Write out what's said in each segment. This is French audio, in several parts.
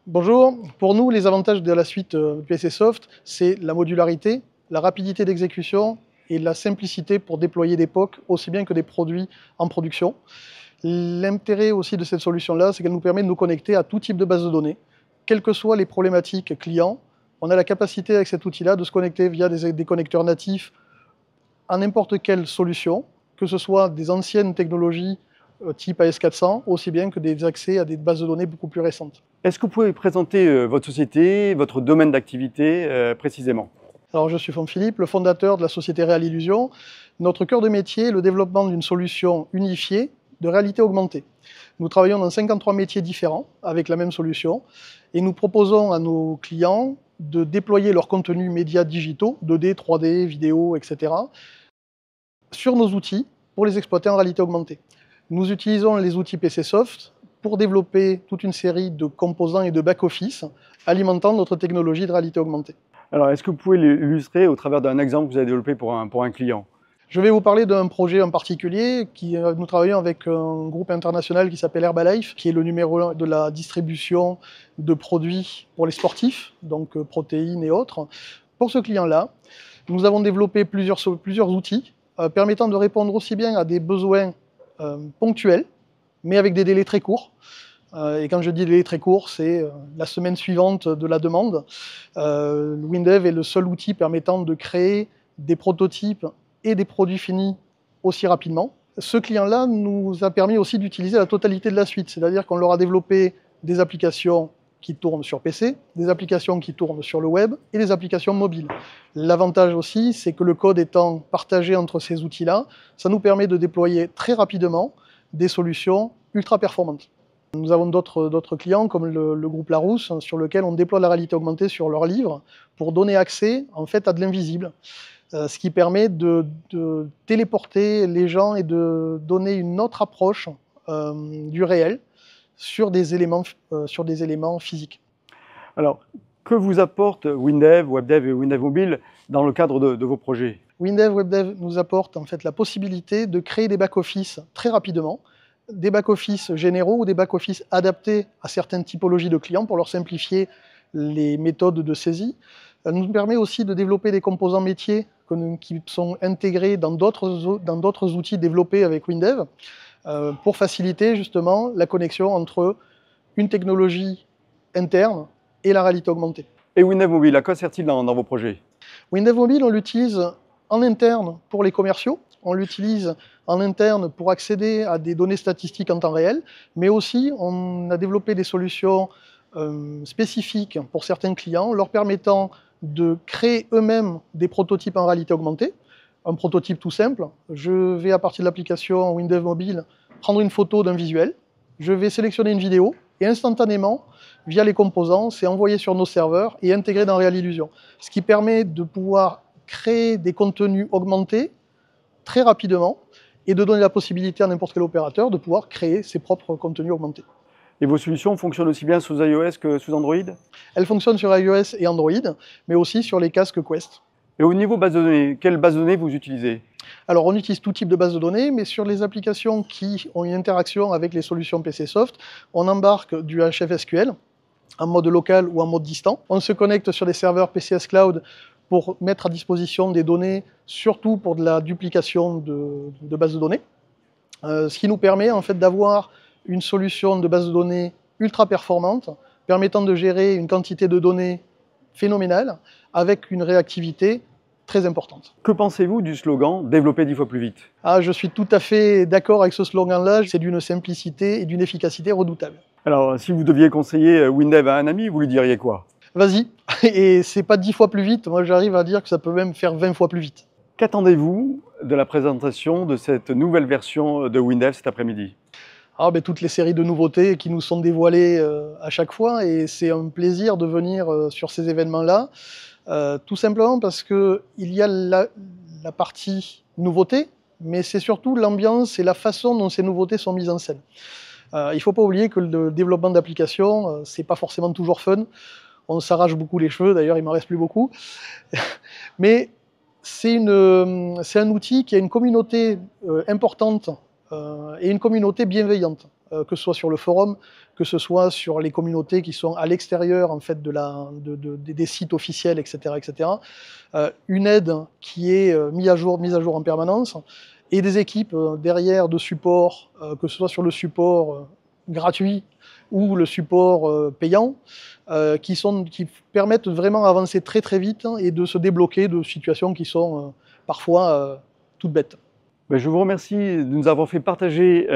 Bonjour, pour nous les avantages de la suite PCSoft, c'est la modularité, la rapidité d'exécution et la simplicité pour déployer des POC aussi bien que des produits en production. L'intérêt aussi de cette solution-là, c'est qu'elle nous permet de nous connecter à tout type de base de données. Quelles que soient les problématiques clients, on a la capacité avec cet outil-là de se connecter via des connecteurs natifs à n'importe quelle solution, que ce soit des anciennes technologies type AS400, aussi bien que des accès à des bases de données beaucoup plus récentes. Est-ce que vous pouvez présenter votre société, votre domaine d'activité précisément? Alors, je suis Philippe, le fondateur de la société Real Illusion. Notre cœur de métier est le développement d'une solution unifiée de réalité augmentée. Nous travaillons dans 53 métiers différents avec la même solution et nous proposons à nos clients de déployer leurs contenus médias digitaux, 2D, 3D, vidéo, etc., sur nos outils pour les exploiter en réalité augmentée. Nous utilisons les outils PCSoft pour développer toute une série de composants et de back-office alimentant notre technologie de réalité augmentée. Alors, est-ce que vous pouvez l'illustrer au travers d'un exemple que vous avez développé pour un client? Je vais vous parler d'un projet en particulier. Nous travaillons avec un groupe international qui s'appelle Herbalife, qui est le numéro 1 de la distribution de produits pour les sportifs, donc protéines et autres. Pour ce client-là, nous avons développé plusieurs outils permettant de répondre aussi bien à des besoins ponctuels, mais avec des délais très courts. Et quand je dis délai très court, c'est la semaine suivante de la demande. WinDev est le seul outil permettant de créer des prototypes et des produits finis aussi rapidement. Ce client-là nous a permis aussi d'utiliser la totalité de la suite, c'est-à-dire qu'on leur a développé des applications qui tournent sur PC, des applications qui tournent sur le web et des applications mobiles. L'avantage aussi, c'est que le code étant partagé entre ces outils-là, ça nous permet de déployer très rapidement des solutions ultra performantes. Nous avons d'autres clients comme le groupe Larousse sur lequel on déploie la réalité augmentée sur leurs livres pour donner accès en fait à de l'invisible, ce qui permet de téléporter les gens et de donner une autre approche du réel sur des éléments physiques. Alors, que vous apporte WinDev, WebDev et WinDev Mobile dans le cadre de vos projets? WinDev, WebDev nous apporte en fait la possibilité de créer des back-office très rapidement, des back-office généraux ou des back-office adaptés à certaines typologies de clients pour leur simplifier les méthodes de saisie. Elle nous permet aussi de développer des composants métiers qui sont intégrés dans d'autres outils développés avec WinDev pour faciliter justement la connexion entre une technologie interne et la réalité augmentée. Et WinDev Mobile, à quoi sert-il dans vos projets? WinDev Mobile, on l'utilise en interne pour les commerciaux, on l'utilise en interne pour accéder à des données statistiques en temps réel, mais aussi on a développé des solutions spécifiques pour certains clients, leur permettant de créer eux-mêmes des prototypes en réalité augmentée. Un prototype tout simple, je vais à partir de l'application WinDev Mobile prendre une photo d'un visuel, je vais sélectionner une vidéo et instantanément, via les composants, c'est envoyé sur nos serveurs et intégré dans Real Illusion. Ce qui permet de pouvoir créer des contenus augmentés très rapidement et de donner la possibilité à n'importe quel opérateur de pouvoir créer ses propres contenus augmentés. Et vos solutions fonctionnent aussi bien sous iOS que sous Android? Elles fonctionnent sur iOS et Android, mais aussi sur les casques Quest. Et au niveau base de données, quelle base de données vous utilisez? Alors on utilise tout type de base de données, mais sur les applications qui ont une interaction avec les solutions PCSoft, on embarque du HFSQL en mode local ou en mode distant. On se connecte sur des serveurs PCS Cloud pour mettre à disposition des données, surtout pour de la duplication de bases de données. Ce qui nous permet en fait d'avoir une solution de base de données ultra performante, permettant de gérer une quantité de données phénoménale, avec une réactivité très importante. Que pensez-vous du slogan « Développer 10 fois plus vite » ? Je suis tout à fait d'accord avec ce slogan-là, c'est d'une simplicité et d'une efficacité redoutable. Alors, si vous deviez conseiller WinDev à un ami, vous lui diriez quoi? Vas-y, et c'est pas 10 fois plus vite, moi j'arrive à dire que ça peut même faire 20 fois plus vite. Qu'attendez-vous de la présentation de cette nouvelle version de WinDev cet après-midi? Toutes les séries de nouveautés qui nous sont dévoilées à chaque fois, et c'est un plaisir de venir sur ces événements-là, tout simplement parce qu'il y a la partie nouveauté, mais c'est surtout l'ambiance et la façon dont ces nouveautés sont mises en scène. Il ne faut pas oublier que le développement d'applications, c'est pas forcément toujours fun, on s'arrache beaucoup les cheveux, d'ailleurs il m'en reste plus beaucoup, mais c'est un outil qui a une communauté importante et une communauté bienveillante, que ce soit sur le forum, que ce soit sur les communautés qui sont à l'extérieur en fait, des sites officiels, etc. etc. Une aide qui est mise à jour en permanence, et des équipes derrière de support, que ce soit sur le support gratuit ou le support payant, qui permettent vraiment d'avancer très très vite et de se débloquer de situations qui sont parfois toutes bêtes. Je vous remercie de nous avoir fait partager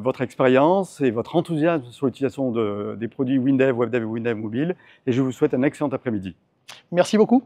votre expérience et votre enthousiasme sur l'utilisation des produits WinDev, WebDev et WinDev Mobile, et je vous souhaite un excellent après-midi. Merci beaucoup.